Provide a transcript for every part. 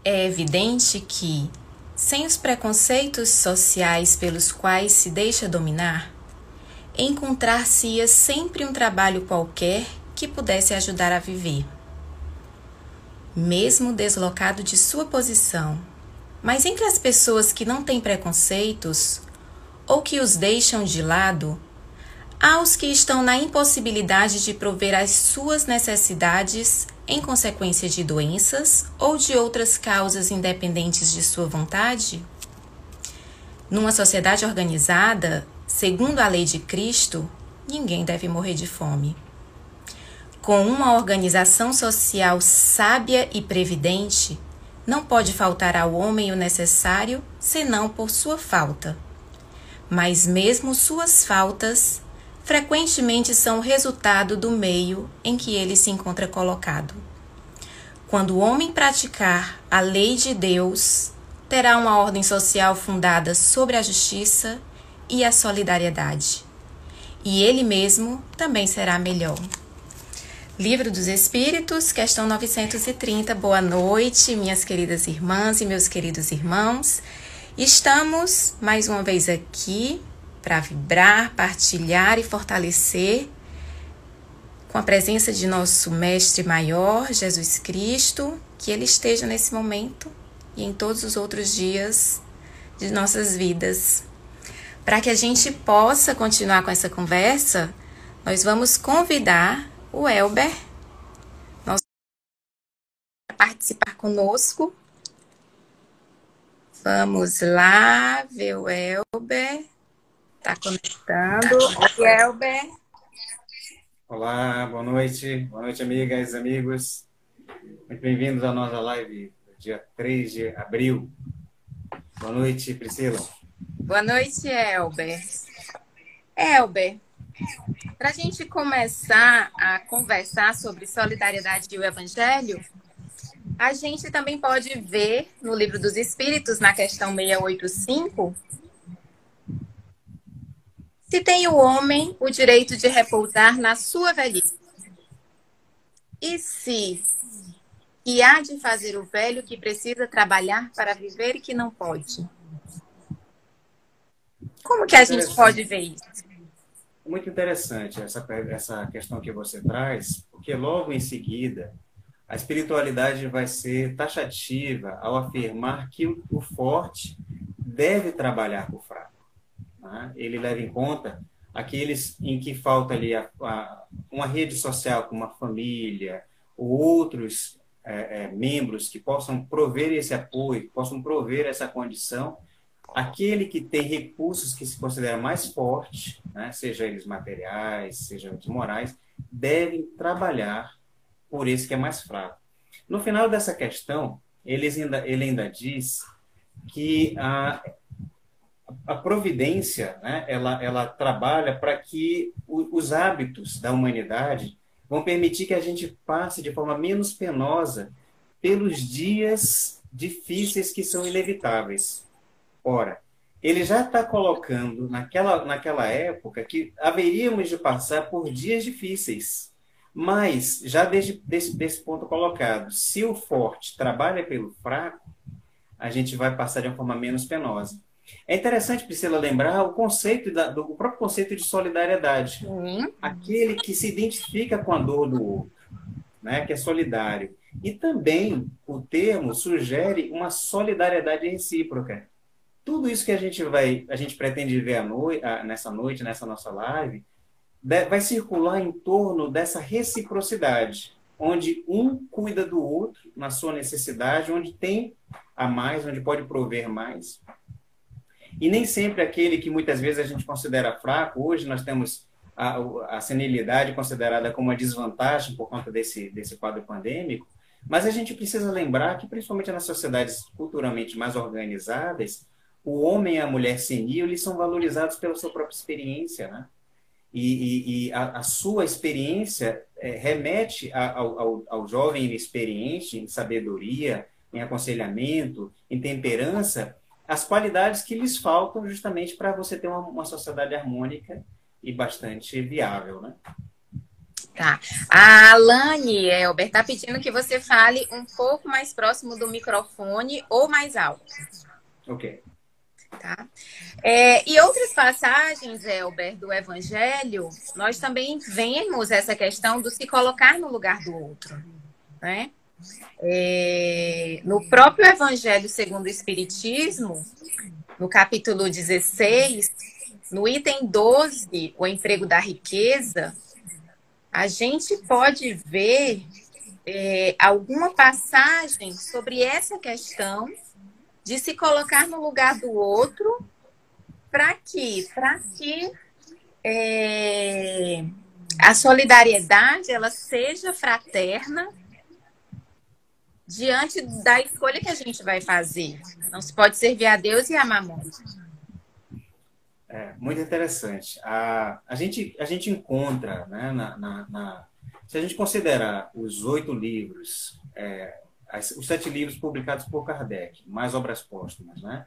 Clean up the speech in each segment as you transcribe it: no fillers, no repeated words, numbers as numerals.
É evidente que, sem os preconceitos sociais pelos quais se deixa dominar, encontrar-se-ia sempre um trabalho qualquer que pudesse ajudar a viver. Mesmo deslocado de sua posição, mas entre as pessoas que não têm preconceitos ou que os deixam de lado, há os que estão na impossibilidade de prover as suas necessidades em consequência de doenças ou de outras causas independentes de sua vontade? Numa sociedade organizada, segundo a lei de Cristo, ninguém deve morrer de fome. Com uma organização social sábia e previdente, não pode faltar ao homem o necessário, senão por sua falta. Mas mesmo suas faltas, frequentemente são resultado do meio em que ele se encontra colocado. Quando o homem praticar a lei de Deus, terá uma ordem social fundada sobre a justiça e a solidariedade. E ele mesmo também será melhor. Livro dos Espíritos, questão 930. Boa noite, minhas queridas irmãs e meus queridos irmãos. Estamos mais uma vez aqui para vibrar, partilhar e fortalecer com a presença de nosso Mestre Maior, Jesus Cristo, que Ele esteja nesse momento e em todos os outros dias de nossas vidas. Para que a gente possa continuar com essa conversa, nós vamos convidar o Elber a participar conosco. Vamos lá ver o Elber. Está conectando. Oi, Elber. Olá, boa noite. Boa noite, amigas e amigos. Muito bem-vindos à nossa live do dia 3 de abril. Boa noite, Priscila. Boa noite, Elber. Elber, para a gente começar a conversar sobre solidariedade e o Evangelho, a gente também pode ver no Livro dos Espíritos, na questão 685, se tem o homem o direito de repousar na sua velhice. E se que há de fazer o velho que precisa trabalhar para viver e que não pode? Como que a gente pode ver isso? Muito interessante essa questão que você traz, porque logo em seguida a espiritualidade vai ser taxativa ao afirmar que o forte deve trabalhar com o fraco. Né? Ele leva em conta aqueles em que falta ali uma rede social, como uma família, ou outros membros que possam prover esse apoio, que possam prover essa condição. Aquele que tem recursos que se considera mais forte, né, seja eles materiais, seja eles morais, devem trabalhar por esse que é mais fraco. No final dessa questão, ele ainda diz que a providência, né, ela trabalha para que os hábitos da humanidade vão permitir que a gente passe de forma menos penosa pelos dias difíceis que são inevitáveis. Ora, ele já está colocando naquela época que haveríamos de passar por dias difíceis. Mas, já desse ponto colocado, se o forte trabalha pelo fraco, a gente vai passar de uma forma menos penosa. É interessante, Priscila, lembrar o próprio conceito de solidariedade. Aquele que se identifica com a dor do outro, né, que é solidário. E também o termo sugere uma solidariedade recíproca. Tudo isso que a gente pretende ver nessa noite, nessa nossa live, vai circular em torno dessa reciprocidade, onde um cuida do outro na sua necessidade, onde tem a mais, onde pode prover mais. E nem sempre aquele que muitas vezes a gente considera fraco, hoje nós temos a senilidade considerada como uma desvantagem por conta desse quadro pandêmico, mas a gente precisa lembrar que, principalmente nas sociedades culturalmente mais organizadas, o homem e a mulher senil, eles são valorizados pela sua própria experiência, né? E a sua experiência remete ao jovem inexperiente em sabedoria, em aconselhamento, em temperança, as qualidades que lhes faltam justamente para você ter uma sociedade harmônica e bastante viável, né? Tá. A Alane, Elber, está pedindo que você fale um pouco mais próximo do microfone ou mais alto. Ok. Tá? E outras passagens, Elber, do Evangelho, nós também vemos essa questão do se colocar no lugar do outro, né? No próprio Evangelho segundo o Espiritismo, no capítulo 16, no item 12, o emprego da riqueza, a gente pode ver alguma passagem sobre essa questão de se colocar no lugar do outro. Para quê? Para que a solidariedade ela seja fraterna diante da escolha que a gente vai fazer. Não se pode servir a Deus e a mamon. Muito interessante. A gente encontra, né, se a gente considerar os 8 livros, os 7 livros publicados por Kardec, mais obras póstumas, né,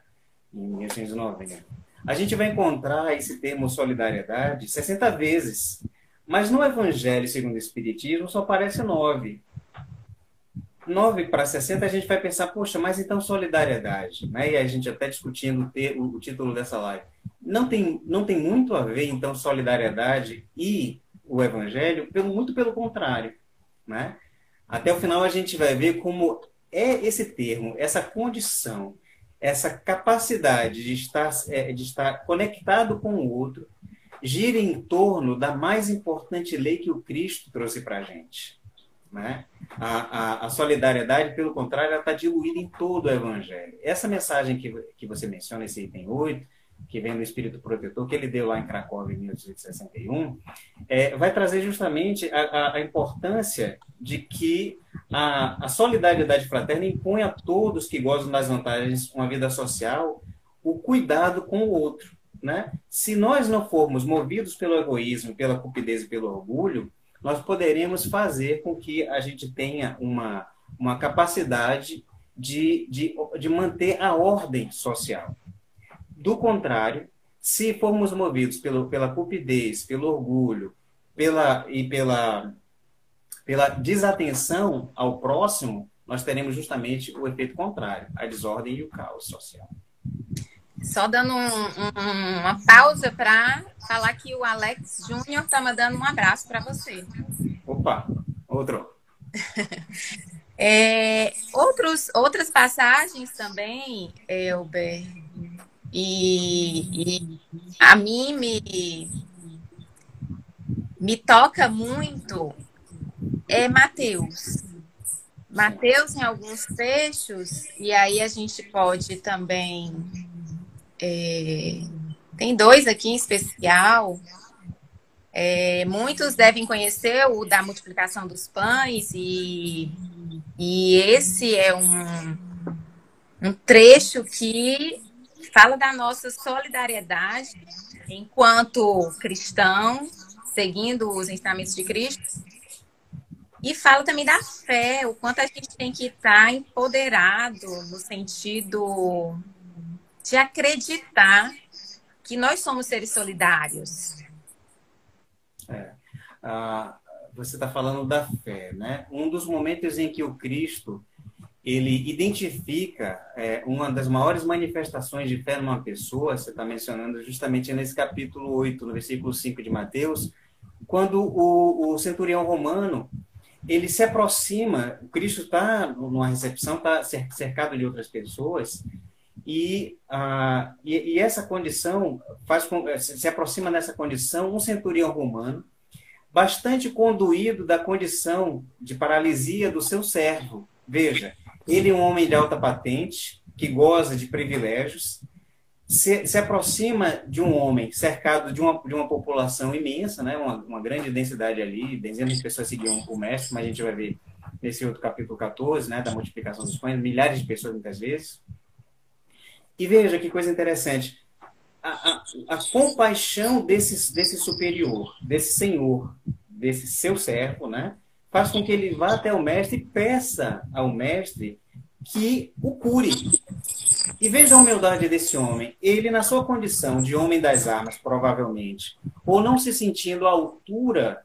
em 1890, a gente vai encontrar esse termo solidariedade 60 vezes. Mas no Evangelho segundo o Espiritismo só aparece 9. 9 para 60 a gente vai pensar, poxa, mas então solidariedade, né? E a gente até discutindo o título dessa live. Não tem muito a ver, então, solidariedade e o Evangelho, muito pelo contrário, né? Até o final a gente vai ver como esse termo, essa condição, essa capacidade de estar conectado com o outro, gira em torno da mais importante lei que o Cristo trouxe para a gente. Né? A solidariedade, pelo contrário, ela está diluída em todo o Evangelho. Essa mensagem que você menciona, esse item 8, que vem do Espírito Protetor, que ele deu lá em Cracóvia em 1861, vai trazer justamente a importância de que a solidariedade fraterna impõe a todos que gozam das vantagens de uma vida social o cuidado com o outro. Né? Se nós não formos movidos pelo egoísmo, pela cupidez e pelo orgulho, nós poderemos fazer com que a gente tenha uma capacidade de manter a ordem social. Do contrário, se formos movidos pela cupidez, pelo orgulho, pela desatenção ao próximo, nós teremos justamente o efeito contrário, a desordem e o caos social. Só dando uma pausa para falar que o Alex Júnior está mandando um abraço para você. Opa, outro. Outras passagens também, Elber, e a mim me toca muito Mateus. Mateus, em alguns trechos, e aí a gente pode também... tem 2 aqui em especial. Muitos devem conhecer o da multiplicação dos pães, e esse é um trecho que fala da nossa solidariedade enquanto cristão, seguindo os ensinamentos de Cristo, e fala também da fé, o quanto a gente tem que estar empoderado no sentido de acreditar que nós somos seres solidários. Você está falando da fé, né? Um dos momentos em que o Cristo ele identifica uma das maiores manifestações de fé numa pessoa, você está mencionando justamente nesse capítulo 8, no versículo 5 de Mateus, quando o centurião romano ele se aproxima, o Cristo está numa recepção, está cercado de outras pessoas, e essa condição se aproxima dessa condição um centurião romano, bastante conduído da condição de paralisia do seu servo. Veja, ele é um homem de alta patente, que goza de privilégios, se aproxima de um homem cercado de uma população imensa, né? uma grande densidade ali, dezenas de pessoas seguiam o mestre, mas a gente vai ver nesse outro capítulo 14, né, da multiplicação dos pães, milhares de pessoas muitas vezes. E veja que coisa interessante, a compaixão desse superior, desse senhor, desse seu servo, né, faz com que ele vá até o mestre e peça ao mestre que o cure. E veja a humildade desse homem. Ele, na sua condição de homem das armas, provavelmente, ou não se sentindo à altura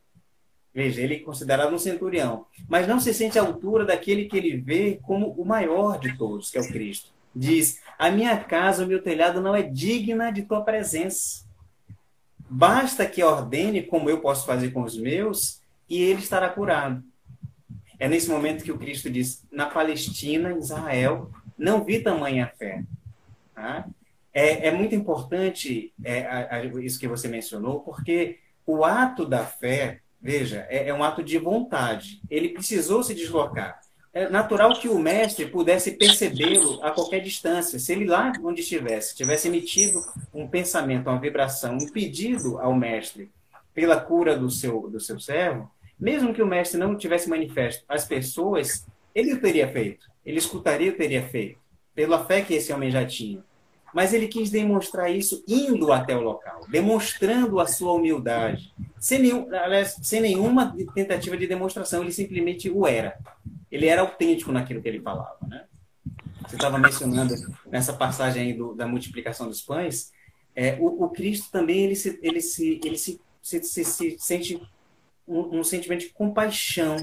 Veja, ele é considerado um centurião, mas não se sente à altura daquele que ele vê como o maior de todos, que é o Cristo. Diz: a minha casa, o meu telhado não é digna de tua presença. Basta que ordene como eu posso fazer com os meus e ele estará curado. É nesse momento que o Cristo diz: na Palestina, em Israel, não vi tamanha fé. Tá? É muito importante isso que você mencionou, porque o ato da fé, veja, é um ato de vontade. Ele precisou se deslocar. É natural que o mestre pudesse percebê-lo a qualquer distância. Se ele lá onde estivesse, tivesse emitido um pensamento, uma vibração, um pedido ao mestre pela cura do seu servo, mesmo que o mestre não tivesse manifesto às pessoas, ele o teria feito. Ele escutaria e o teria feito, pela fé que esse homem já tinha. Mas ele quis demonstrar isso indo até o local, demonstrando a sua humildade, sem nenhuma tentativa de demonstração, ele simplesmente o era. Ele era autêntico naquilo que ele falava, né? Você estava mencionando nessa passagem aí da multiplicação dos pães, o Cristo também ele se sente um sentimento de compaixão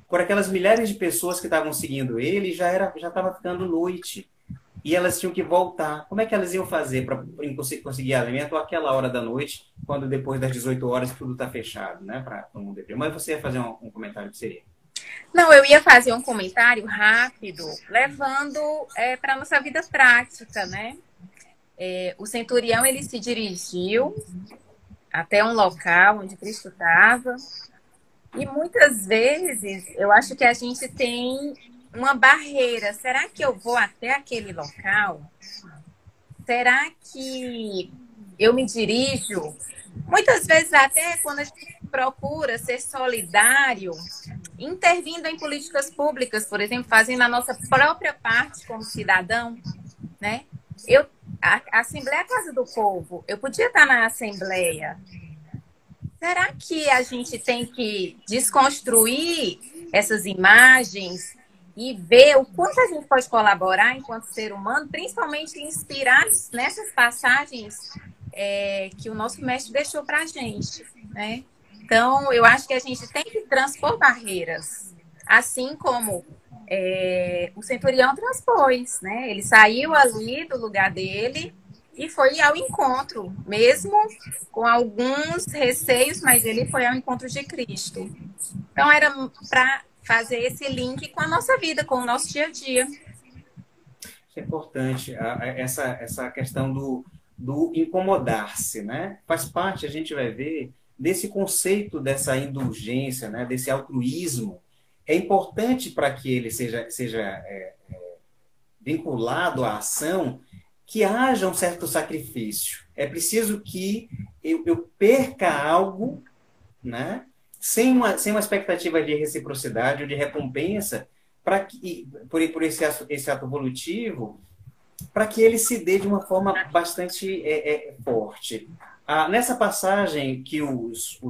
por aquelas milhares de pessoas que estavam seguindo ele, e já estava ficando noite. E elas tinham que voltar. Como é que elas iam fazer para conseguir alimento àquela hora da noite, quando depois das 18 horas tudo está fechado, né? Para todo mundo beber. Mas você ia fazer um comentário que seria? Não, eu ia fazer um comentário rápido, levando para a nossa vida prática, né? O centurião, ele se dirigiu até um local onde Cristo estava. E muitas vezes, eu acho que a gente tem uma barreira. Será que eu vou até aquele local? Será que eu me dirijo? Muitas vezes, até quando a gente procura ser solidário, intervindo em políticas públicas, por exemplo, fazendo a nossa própria parte como cidadão, né? A Assembleia Casa do Povo, eu podia estar na Assembleia. Será que a gente tem que desconstruir essas imagens e ver o quanto a gente pode colaborar enquanto ser humano, principalmente inspirados nessas passagens que o nosso mestre deixou para a gente, né? Então, eu acho que a gente tem que transpor barreiras, assim como o centurião transpôs, né? Ele saiu ali do lugar dele e foi ao encontro, mesmo com alguns receios, mas ele foi ao encontro de Cristo. Então, era para fazer esse link com a nossa vida, com o nosso dia a dia. Isso é importante, essa questão do incomodar-se, né? Faz parte, a gente vai ver, desse conceito dessa indulgência, né? Desse altruísmo. É importante para que ele seja vinculado à ação, que haja um certo sacrifício. É preciso que eu perca algo, né? Sem uma expectativa de reciprocidade ou de recompensa, por esse ato volutivo, para que ele se dê de uma forma bastante forte. Nessa passagem que os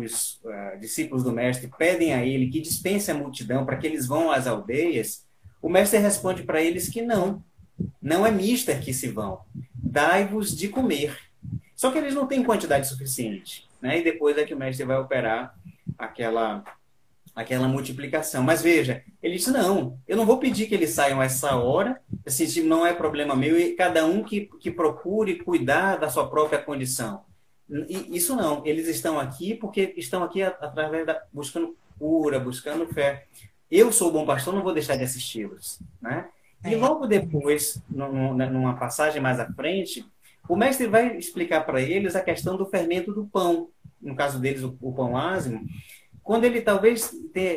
discípulos do mestre pedem a ele que dispense a multidão para que eles vão às aldeias, o mestre responde para eles que não é mister que se vão, dai-vos de comer. Só que eles não têm quantidade suficiente, né? E depois é que o mestre vai operar aquela multiplicação. Mas veja, ele disse: não, eu não vou pedir que eles saiam a essa hora, assim, não é problema meu, e cada um que procure cuidar da sua própria condição. E isso não, eles estão aqui porque estão aqui através buscando cura, buscando fé. Eu sou o bom pastor, não vou deixar de assisti-los, né? E logo depois, numa passagem mais à frente, o mestre vai explicar para eles a questão do fermento do pão, no caso deles o pão ázimo, quando ele talvez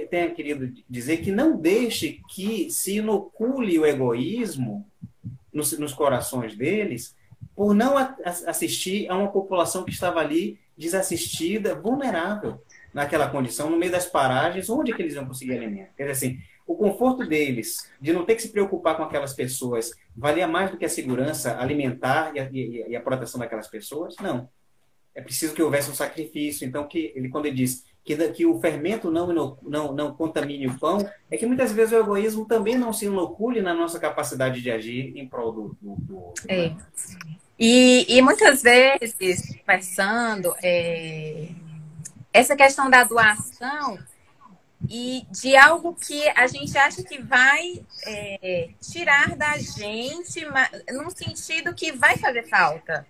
tenha querido dizer que não deixe que se inocule o egoísmo nos corações deles, por não assistir a uma população que estava ali desassistida, vulnerável naquela condição, no meio das paragens, onde que eles iam conseguir alimento? Quer dizer assim, o conforto deles, de não ter que se preocupar com aquelas pessoas, valia mais do que a segurança alimentar e a proteção daquelas pessoas? Não. É preciso que houvesse um sacrifício. Então, quando ele diz que o fermento não contamine o pão, é que muitas vezes o egoísmo também não se inocule na nossa capacidade de agir em prol do E muitas vezes, pensando, essa questão da doação, e de algo que a gente acha que vai tirar da gente, num sentido que vai fazer falta.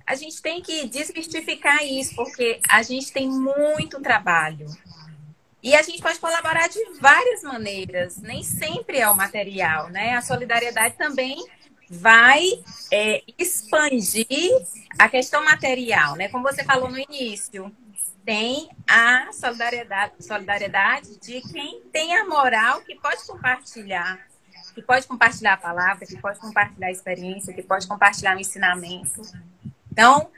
A gente tem que desmistificar isso, porque a gente tem muito trabalho. E a gente pode colaborar de várias maneiras, nem sempre é o material, né? A solidariedade também vai expandir a questão material, né? Como você falou no início, tem a solidariedade de quem tem a moral que pode compartilhar a palavra, que pode compartilhar a experiência, que pode compartilhar o ensinamento. Então,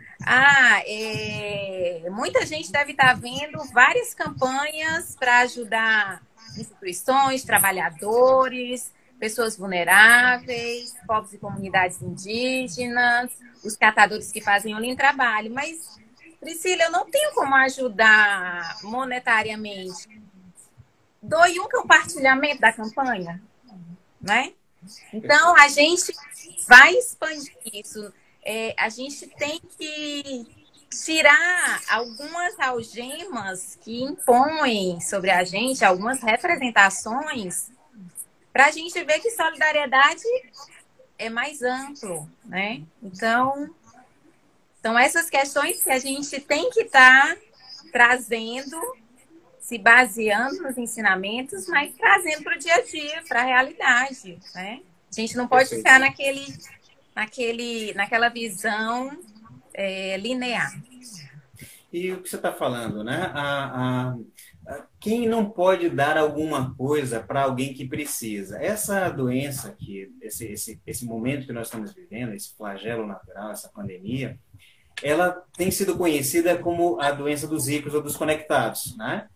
muita gente deve estar vendo várias campanhas para ajudar instituições, trabalhadores, pessoas vulneráveis, povos e comunidades indígenas, os catadores que fazem um lindo trabalho. Mas, Priscila, eu não tenho como ajudar monetariamente. Doe um compartilhamento da campanha, né? Então, a gente vai expandir isso. A gente tem que tirar algumas algemas que impõem sobre a gente, algumas representações, para a gente ver que solidariedade é mais amplo, né? Então, são essas questões que a gente tem que estar trazendo, se baseando nos ensinamentos, mas trazendo para o dia a dia, para a realidade, né? A gente não pode ficar naquela visão linear. E o que você está falando, né? Quem não pode dar alguma coisa para alguém que precisa? Essa doença, esse momento que nós estamos vivendo, esse flagelo natural, essa pandemia, ela tem sido conhecida como a doença dos ricos ou dos conectados, né?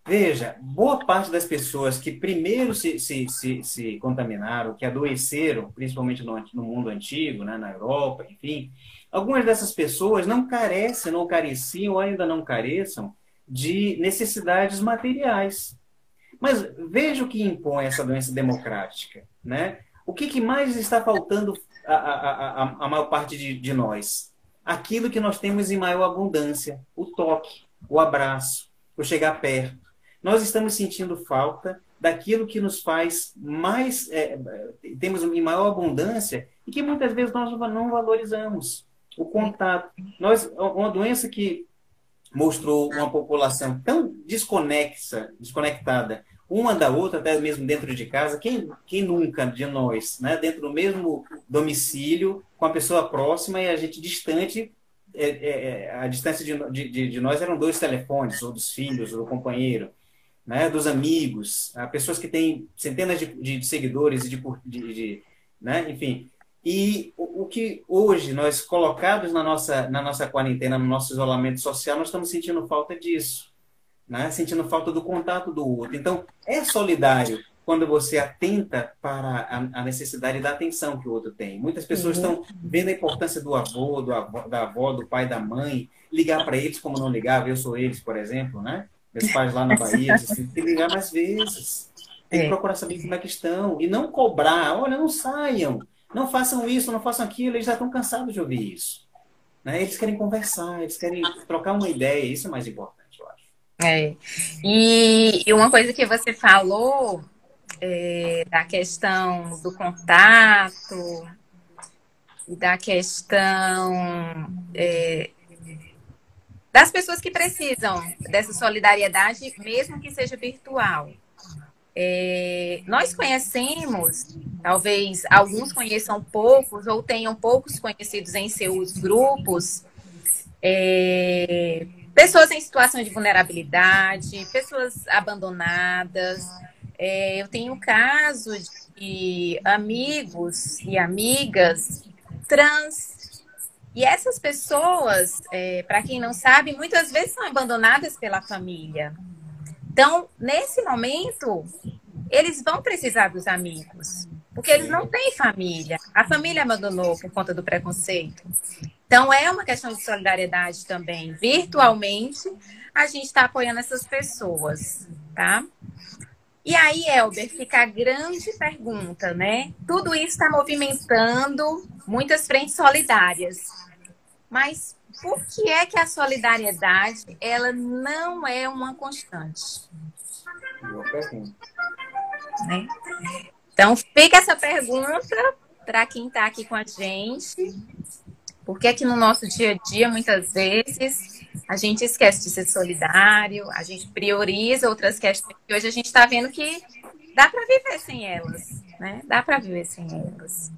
Veja, boa parte das pessoas que primeiro se contaminaram, que adoeceram, principalmente no mundo antigo, né, na Europa, enfim, algumas dessas pessoas não carecem, não careciam ou ainda não careçam de necessidades materiais. Mas veja o que impõe essa doença democrática, né? O que mais está faltando a maior parte de nós? Aquilo que nós temos em maior abundância, o toque, o abraço, o chegar perto. Nós estamos sentindo falta daquilo que nos faz mais, temos em maior abundância e que muitas vezes nós não valorizamos. O contato. Uma doença que mostrou uma população tão desconectada uma da outra, até mesmo dentro de casa. Quem nunca de nós, né, dentro do mesmo domicílio, com a pessoa próxima e a gente distante, a distância de nós eram 2 telefones, ou dos filhos, ou do companheiro, né, dos amigos, pessoas que têm centenas de seguidores, né, enfim. E o que hoje, nós colocados na nossa quarentena, no nosso isolamento social, nós estamos sentindo falta disso, né? Sentindo falta do contato do outro. Então, é solidário quando você atenta para a necessidade da atenção que o outro tem. Muitas pessoas estão vendo a importância do avô, da avó, do pai, da mãe, ligar para eles como não ligava. Eu sou eles, por exemplo, né? Meus pais lá na Bahia, tem que ligar mais vezes. Tem que procurar saber como é que estão. E não cobrar. Olha, não saiam. Não façam isso, não façam aquilo. Eles já estão cansados de ouvir isso. Né? Eles querem conversar, eles querem trocar uma ideia. Isso é mais importante, eu acho. E uma coisa que você falou da questão do contato e da questão das pessoas que precisam dessa solidariedade, mesmo que seja virtual. Nós conhecemos, talvez alguns conheçam poucos ou tenham poucos conhecidos em seus grupos, pessoas em situação de vulnerabilidade, pessoas abandonadas. Eu tenho casos de amigos e amigas trans. E essas pessoas, para quem não sabe, muitas vezes são abandonadas pela família. Então, nesse momento, eles vão precisar dos amigos, porque eles não têm família. A família abandonou por conta do preconceito. Então, é uma questão de solidariedade também. Virtualmente, a gente está apoiando essas pessoas, tá? E aí, Elber, fica a grande pergunta, né? Tudo isso está movimentando muitas frentes solidárias. Mas por que é que a solidariedade ela não é uma constante? Boa pergunta. Né? Então, fica essa pergunta para quem está aqui com a gente. Por que é que no nosso dia a dia, muitas vezes, a gente esquece de ser solidário, a gente prioriza outras questões que hoje a gente está vendo que dá para viver sem elas, né? Dá para viver sem elas.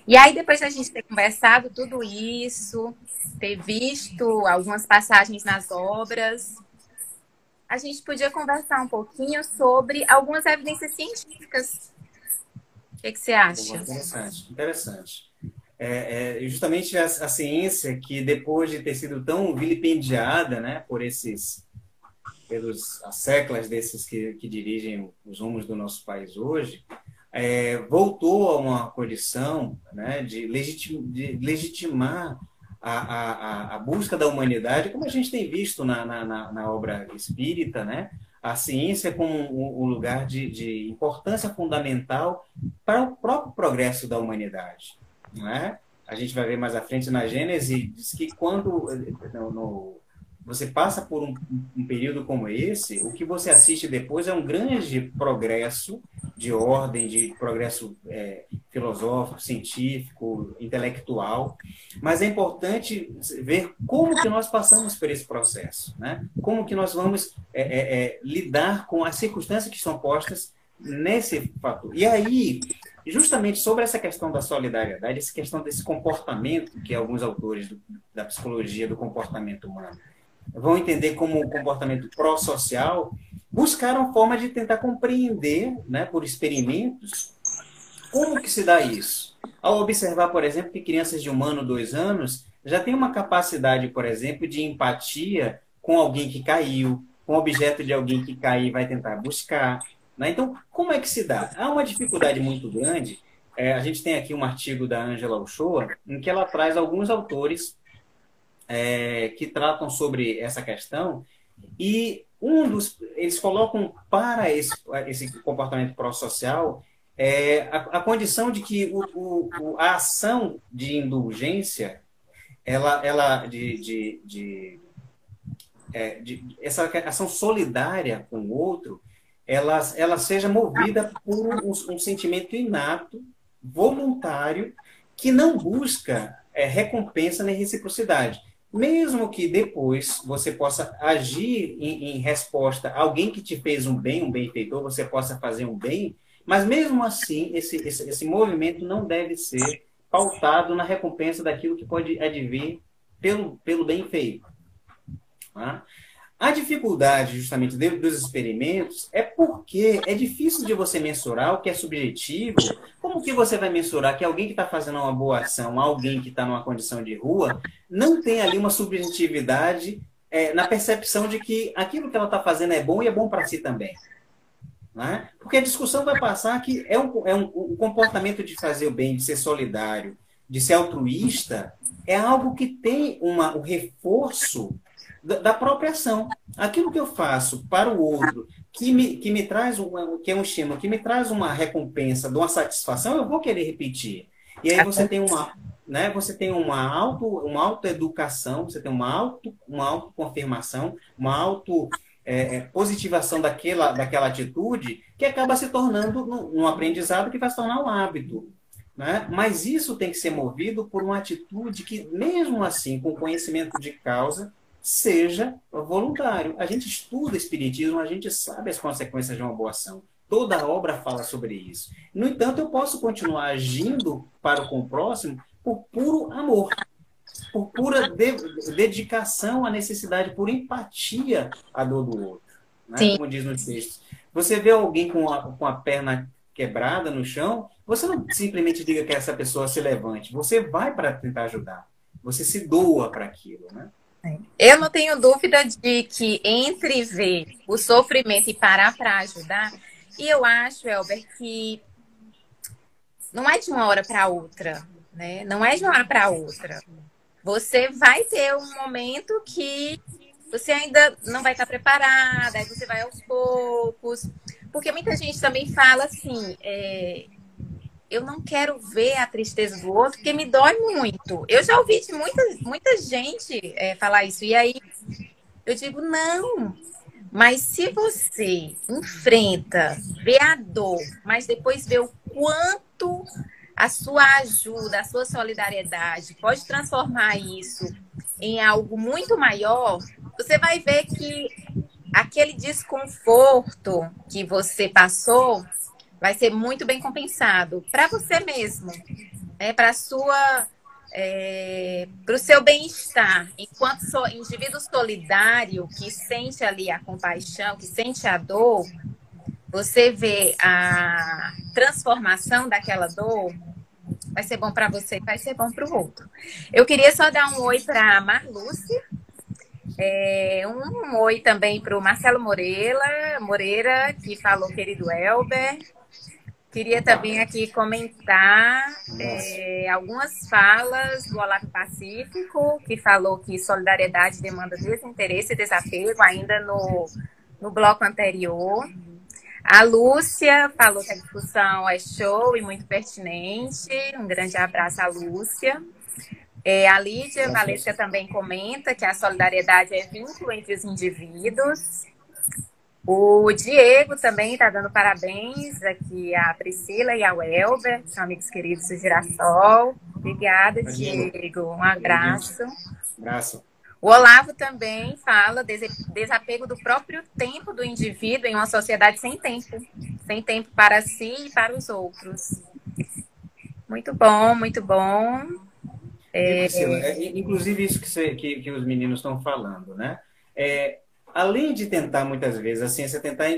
E aí, depois da gente ter conversado tudo isso, ter visto algumas passagens nas obras, a gente podia conversar um pouquinho sobre algumas evidências científicas. O que você acha? Interessante, interessante. Justamente a ciência que, depois de ter sido tão vilipendiada, né, pelos as séculas desses que dirigem os rumos do nosso país hoje, voltou a uma condição, né, de legitimar a busca da humanidade, como a gente tem visto na obra espírita, né? A ciência como um lugar de importância fundamental para o próprio progresso da humanidade. Não é? A gente vai ver mais à frente na Gênese, diz que quando você passa por um período como esse, o que você assiste depois é um grande progresso de ordem, de progresso filosófico, científico, intelectual, mas é importante ver como que nós passamos por esse processo, né? Como que nós vamos lidar com as circunstâncias que estão postas nesse fator. E aí, justamente sobre essa questão da solidariedade, essa questão desse comportamento que alguns autores da psicologia do comportamento humano vão entender como um comportamento pró-social, buscaram forma de tentar compreender, né, por experimentos, como que se dá isso. Ao observar, por exemplo, que crianças de 1 ano, 2 anos já têm uma capacidade, por exemplo, de empatia com alguém que caiu, com o objeto de alguém que caiu e vai tentar buscar. Né? Então, como é que se dá? Há uma dificuldade muito grande. A gente tem aqui um artigo da Angela Ochoa, em que ela traz alguns autores que tratam sobre essa questão, e eles colocam para esse comportamento pró-social a condição de que a ação de indulgência, essa ação solidária com o outro, ela seja movida por um sentimento inato, voluntário, que não busca recompensa nem reciprocidade. Mesmo que depois você possa agir em resposta a alguém que te fez um benfeitor, você possa fazer um bem, mas mesmo assim, esse movimento não deve ser pautado na recompensa daquilo que pode advir pelo bem feito. Tá? A dificuldade, justamente, dos experimentos é porque é difícil de você mensurar o que é subjetivo. Como que você vai mensurar que alguém que está fazendo uma boa ação, alguém que está numa condição de rua, não tem ali uma subjetividade na percepção de que aquilo que ela está fazendo é bom e é bom para si também? Né? Porque a discussão vai passar que um comportamento de fazer o bem, de ser solidário, de ser altruísta, é algo que tem um reforço da própria ação. Aquilo que eu faço para o outro, que me traz que é um estímulo, que me traz uma recompensa, de uma satisfação, eu vou querer repetir. E aí você tem uma autoeducação, você tem uma autoconfirmação, uma positivação daquela atitude, que acaba se tornando um aprendizado que vai se tornar um hábito. Né? Mas isso tem que ser movido por uma atitude que, mesmo assim, com conhecimento de causa, seja voluntário. A gente estuda espiritismo, a gente sabe as consequências de uma boa ação. Toda a obra fala sobre isso. No entanto, eu posso continuar agindo para com o próximo por puro amor, por pura dedicação à necessidade, por empatia à dor do outro. Né? Como diz nos textos. Você vê alguém com a perna quebrada no chão, você não simplesmente diga que essa pessoa se levante. Você vai para tentar ajudar. Você se doa para aquilo, né? Eu não tenho dúvida de que entre ver o sofrimento e parar para ajudar, e eu acho, Elber, que não é de uma hora para outra, né? Não é de uma hora para outra. Você vai ter um momento que você ainda não vai estar preparada, aí você vai aos poucos. Porque muita gente também fala assim, eu não quero ver a tristeza do outro, porque me dói muito. Eu já ouvi de muita gente falar isso. E aí eu digo, não, Mas se você enfrenta, vê a dor, mas depois vê o quanto a sua ajuda, a sua solidariedade pode transformar isso em algo muito maior, você vai ver que aquele desconforto que você passou vai ser muito bem compensado para você mesmo, né? Para sua para o seu bem-estar, enquanto indivíduo solidário que sente ali a compaixão, que sente a dor, você vê a transformação daquela dor, vai ser bom para você, vai ser bom para o outro. Eu queria só dar um oi para a Marluce, um oi também para o Marcelo Moreira, que falou querido Elber. Queria também aqui comentar algumas falas do Olavo Pacífico, que falou que solidariedade demanda desinteresse e desapego, ainda no bloco anterior. A Lúcia falou que a discussão é show e muito pertinente. Um grande abraço à Lúcia. A Lídia Valesca também comenta que a solidariedade é vínculo entre os indivíduos. O Diego também está dando parabéns aqui à Priscila e ao Elber, que são amigos queridos do Girassol. Obrigada, Diego. Um abraço. Abraço. O Olavo também fala desapego do próprio tempo do indivíduo em uma sociedade sem tempo para si e para os outros. Muito bom, muito bom. Priscila, inclusive isso que os meninos estão falando, né? Além de tentar, muitas vezes, a ciência tentar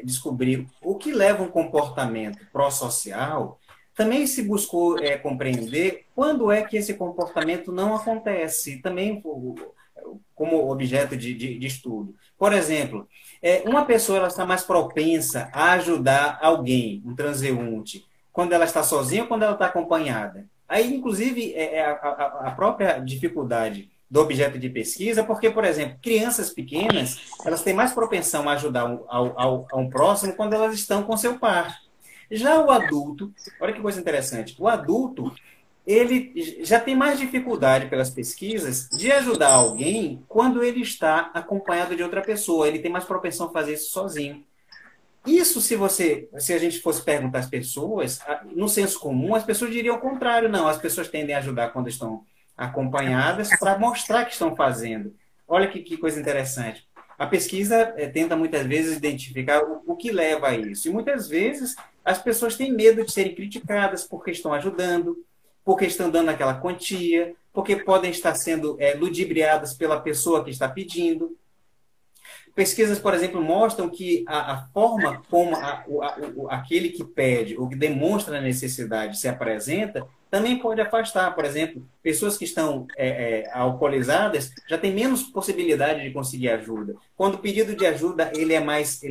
descobrir o que leva um comportamento pró-social, também se buscou compreender quando é que esse comportamento não acontece, também como objeto de estudo. Por exemplo, uma pessoa ela está mais propensa a ajudar alguém, um transeunte, quando ela está sozinha ou quando ela está acompanhada. Aí, inclusive, a própria dificuldade do objeto de pesquisa, porque, por exemplo, crianças pequenas, elas têm mais propensão a ajudar a um próximo quando elas estão com seu par. Já o adulto, olha que coisa interessante, o adulto, ele já tem mais dificuldade pelas pesquisas de ajudar alguém quando ele está acompanhado de outra pessoa, ele tem mais propensão a fazer isso sozinho. Isso, se a gente fosse perguntar às pessoas, no senso comum, as pessoas diriam o contrário. Não, as pessoas tendem a ajudar quando estão acompanhadas para mostrar que estão fazendo. Olha que coisa interessante. A pesquisa tenta muitas vezes identificar o que leva a isso. E muitas vezes as pessoas têm medo de serem criticadas porque estão ajudando, porque estão dando aquela quantia, porque podem estar sendo ludibriadas pela pessoa que está pedindo. Pesquisas, por exemplo, mostram que a forma como aquele que pede ou que demonstra a necessidade se apresenta também pode afastar. Por exemplo, pessoas que estão alcoolizadas já têm menos possibilidade de conseguir ajuda. Quando o pedido de ajuda ele é mais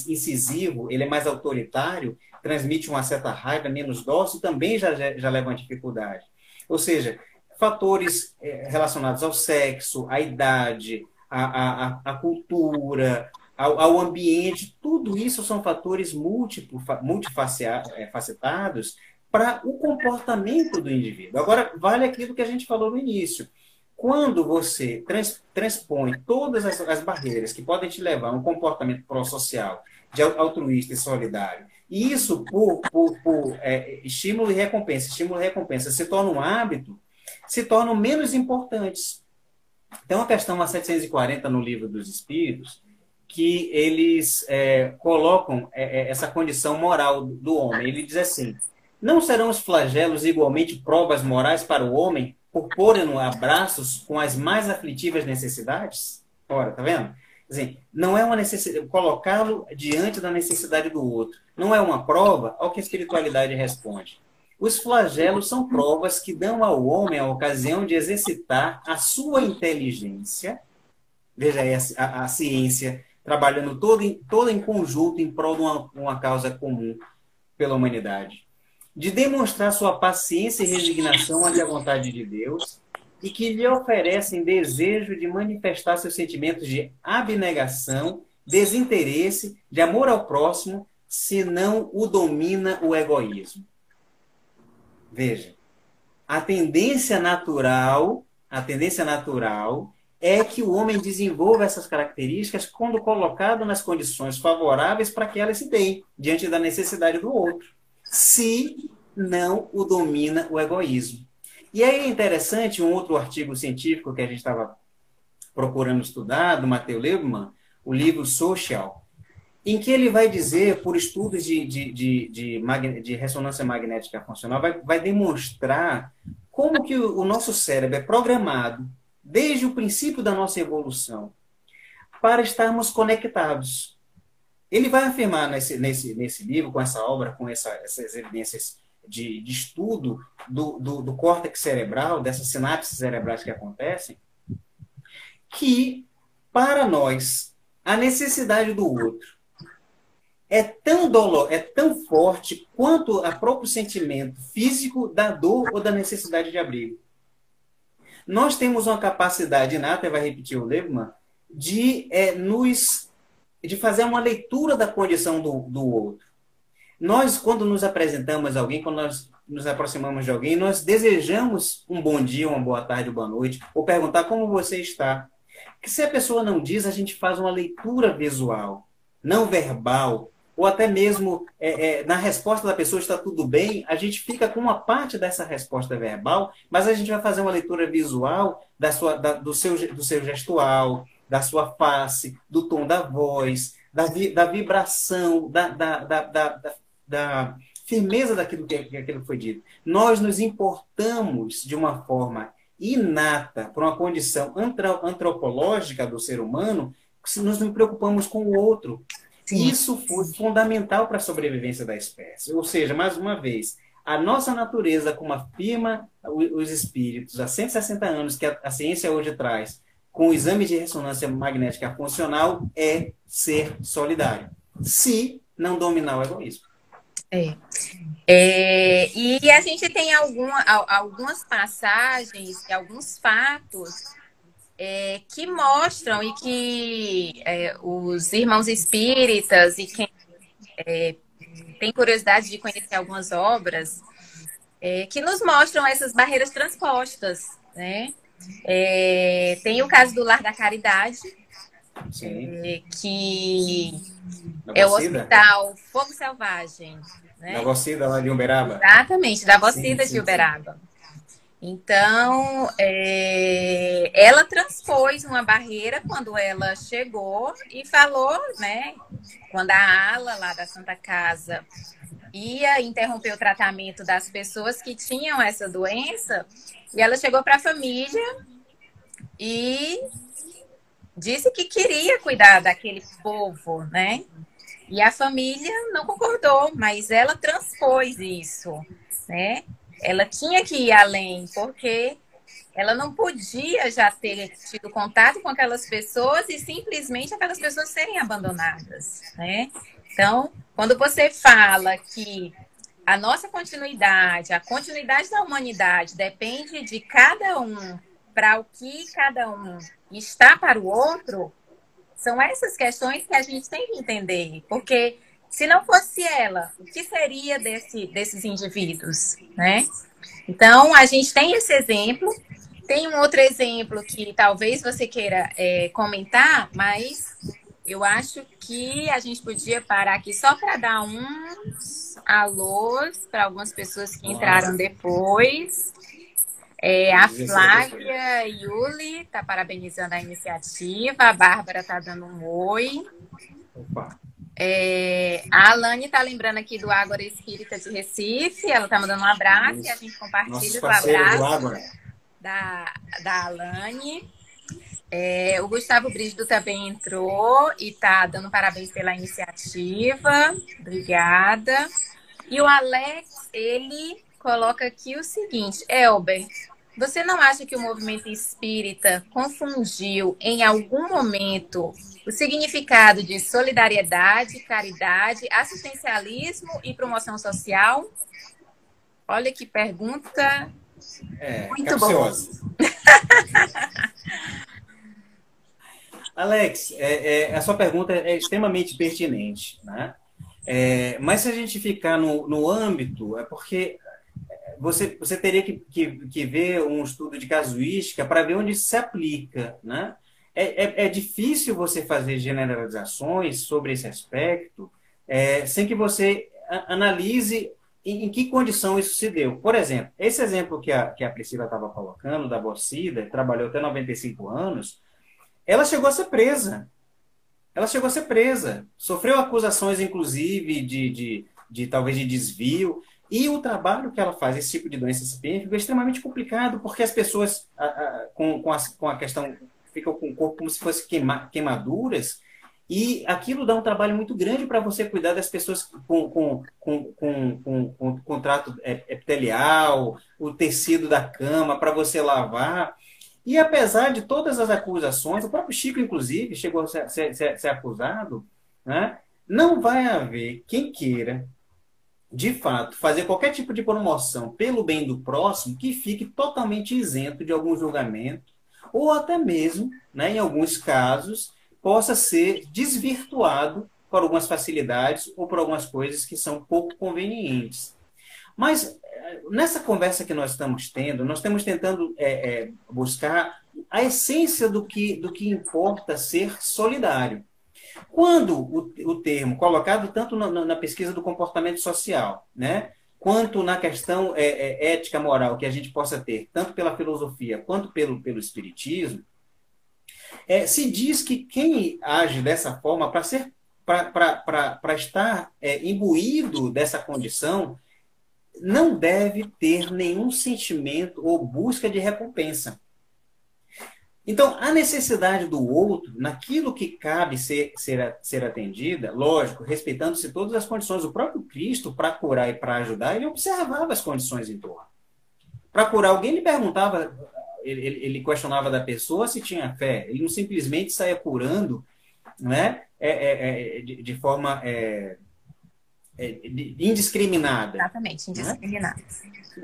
incisivo, ele é mais autoritário, transmite uma certa raiva, menos dócil, também já leva a dificuldade. Ou seja, fatores relacionados ao sexo, à idade, a cultura, ao ambiente, tudo isso são fatores multifacetados para o comportamento do indivíduo. Agora, vale aquilo que a gente falou no início. Quando você transpõe todas as barreiras que podem te levar a um comportamento pró-social, de altruísta e solidário, e isso por estímulo e recompensa se torna um hábito, se tornam menos importantes. Tem uma questão a 740 no Livro dos Espíritos que eles colocam essa condição moral do homem. Ele diz assim: não serão os flagelos igualmente provas morais para o homem por porem-no a braços com as mais aflitivas necessidades? Ora, tá vendo? Assim, não é uma necessidade, colocá-lo diante da necessidade do outro. Não é uma prova ao que a espiritualidade responde. Os flagelos são provas que dão ao homem a ocasião de exercitar a sua inteligência. Veja aí a ciência trabalhando todo em conjunto em prol de uma causa comum pela humanidade. De demonstrar sua paciência e resignação ante a vontade de Deus e que lhe oferecem desejo de manifestar seus sentimentos de abnegação, desinteresse, de amor ao próximo, se não o domina o egoísmo. Veja, a tendência natural é que o homem desenvolva essas características quando colocado nas condições favoráveis para que elas se deem, diante da necessidade do outro, se não o domina o egoísmo. E aí é interessante um outro artigo científico que a gente estava procurando estudar, do Matthew Lieberman, o livro Social, em que ele vai dizer, por estudos de ressonância magnética funcional, vai demonstrar como que o nosso cérebro é programado, desde o princípio da nossa evolução, para estarmos conectados. Ele vai afirmar nesse livro, com essa obra, com essas evidências de estudo do córtex cerebral, dessas sinapses cerebrais que acontecem, que, para nós, a necessidade do outro é tão forte quanto o próprio sentimento físico da dor ou da necessidade de abrigo. Nós temos uma capacidade inata, vai repetir o Lieberman, de fazer uma leitura da condição do outro. Nós, quando nos apresentamos a alguém, quando nós nos aproximamos de alguém, nós desejamos um bom dia, uma boa tarde, uma boa noite, ou perguntar como você está. Porque se a pessoa não diz, a gente faz uma leitura visual, não verbal, ou até mesmo na resposta da pessoa está tudo bem, a gente fica com uma parte dessa resposta verbal, mas a gente vai fazer uma leitura visual do seu gestual, da sua face, do tom da voz, da vibração, da firmeza daquilo que foi dito. Nós nos importamos de uma forma inata, por uma condição antropológica do ser humano, se nós nos preocupamos com o outro. Sim. Isso foi fundamental para a sobrevivência da espécie. Ou seja, mais uma vez, a nossa natureza, como afirma os espíritos há 160 anos, que a ciência hoje traz, com o exame de ressonância magnética funcional, é ser solidário, se não dominar o egoísmo. E a gente tem algumas passagens, alguns fatos que mostram e que os irmãos espíritas e quem tem curiosidade de conhecer algumas obras que nos mostram essas barreiras transpostas, né? Tem o caso do Lar da Caridade, que é o Hospital Fogo Selvagem, né? Da Bocida lá de Uberaba. Exatamente, da Bocida de Uberaba. Então, ela transpôs uma barreira quando ela chegou e falou, né? Quando a ala lá da Santa Casa ia interromper o tratamento das pessoas que tinham essa doença, e ela chegou para a família e disse que queria cuidar daquele povo, né? E a família não concordou, mas ela transpôs isso, né? Ela tinha que ir além, porque ela não podia já ter tido contato com aquelas pessoas e simplesmente aquelas pessoas serem abandonadas, né? Então, quando você fala que a nossa continuidade, a continuidade da humanidade depende de cada um, para o que cada um está para o outro, são essas questões que a gente tem que entender, porque se não fosse ela, o que seria desses indivíduos, né? Então, a gente tem esse exemplo. Tem um outro exemplo que talvez você queira comentar, mas eu acho que a gente podia parar aqui só para dar uns alôs para algumas pessoas que entraram depois. A Flávia Yuli está parabenizando a iniciativa, a Bárbara está dando um oi. Opa. A Alane está lembrando aqui do Ágora Espírita de Recife, ela está mandando um abraço e a gente compartilha o abraço da Alane. O Gustavo Brígido também entrou e está dando parabéns pela iniciativa. Obrigada. E o Alex, ele coloca aqui o seguinte: Elber, você não acha que o movimento espírita confundiu em algum momento o significado de solidariedade, caridade, assistencialismo e promoção social? Olha que pergunta muito boa. Alex, a sua pergunta é extremamente pertinente, né? Mas se a gente ficar no âmbito, é porque você teria que ver um estudo de casuística para ver onde se aplica, né? É difícil você fazer generalizações sobre esse aspecto sem que você analise em que condição isso se deu. Por exemplo, esse exemplo que a Priscila estava colocando, da Borcida, trabalhou até 95 anos, ela chegou a ser presa. Ela chegou a ser presa. Sofreu acusações, inclusive, talvez de desvio. E o trabalho que ela faz, esse tipo de doença incipiente, é extremamente complicado, porque as pessoas com a questão ficam com o corpo como se fossem queimaduras, e aquilo dá um trabalho muito grande para você cuidar das pessoas com trato epitelial, o tecido da cama, para você lavar. E apesar de todas as acusações, o próprio Chico, inclusive, chegou a ser acusado, né? Não vai haver quem queira, de fato, fazer qualquer tipo de promoção pelo bem do próximo que fique totalmente isento de algum julgamento, ou até mesmo, né, em alguns casos, possa ser desvirtuado por algumas facilidades ou por algumas coisas que são pouco convenientes. Mas nessa conversa que nós estamos tendo, nós estamos tentando buscar a essência do que importa ser solidário. Quando o termo, colocado tanto na pesquisa do comportamento social, né, quanto na questão ética moral que a gente possa ter, tanto pela filosofia quanto pelo espiritismo, se diz que quem age dessa forma, para estar imbuído dessa condição, não deve ter nenhum sentimento ou busca de recompensa. Então, a necessidade do outro, naquilo que cabe ser atendida, lógico, respeitando-se todas as condições. O próprio Cristo, para curar e para ajudar, ele observava as condições em torno. Para curar alguém, ele perguntava, ele questionava da pessoa se tinha fé. Ele não simplesmente saía curando, né, de forma indiscriminada. Exatamente, indiscriminada. Né?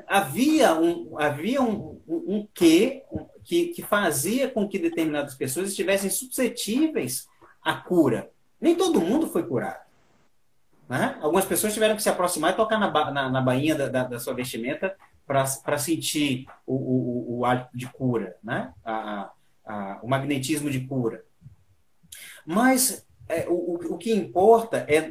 Havia um quê que fazia com que determinadas pessoas estivessem suscetíveis à cura. Nem todo mundo foi curado. Né? Algumas pessoas tiveram que se aproximar e tocar na bainha da sua vestimenta para sentir o hálito de cura, né? O magnetismo de cura. Mas o que importa é